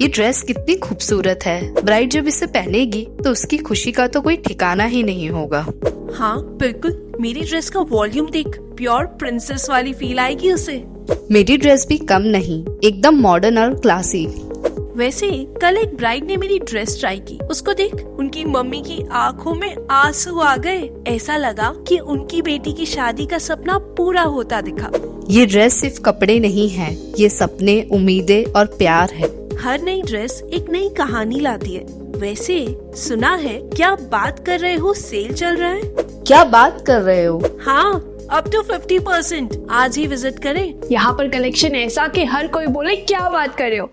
ये ड्रेस कितनी खूबसूरत है। ब्राइड जब इसे पहनेगी तो उसकी खुशी का तो कोई ठिकाना ही नहीं होगा। हाँ बिल्कुल, मेरी ड्रेस का वॉल्यूम देख, प्योर प्रिंसेस वाली फील आएगी उसे। मेरी ड्रेस भी कम नहीं, एकदम मॉडर्न और क्लासी। वैसे कल एक ब्राइड ने मेरी ड्रेस ट्राई की, उसको देख, उनकी मम्मी की आंखों में आंसू आ गए। ऐसा लगा कि उनकी बेटी की शादी का सपना पूरा होता दिखा। ये ड्रेस सिर्फ कपड़े नहीं है, ये सपने, उम्मीदें और प्यार है। हर नई ड्रेस एक नई कहानी लाती है। वैसे सुना है, क्या बात कर रहे हो, सेल चल रहा है? क्या बात कर रहे हो? हाँ, अप टू 50%। आज ही विजिट करें। यहाँ पर कलेक्शन ऐसा कि हर कोई बोले क्या बात कर रहे हो।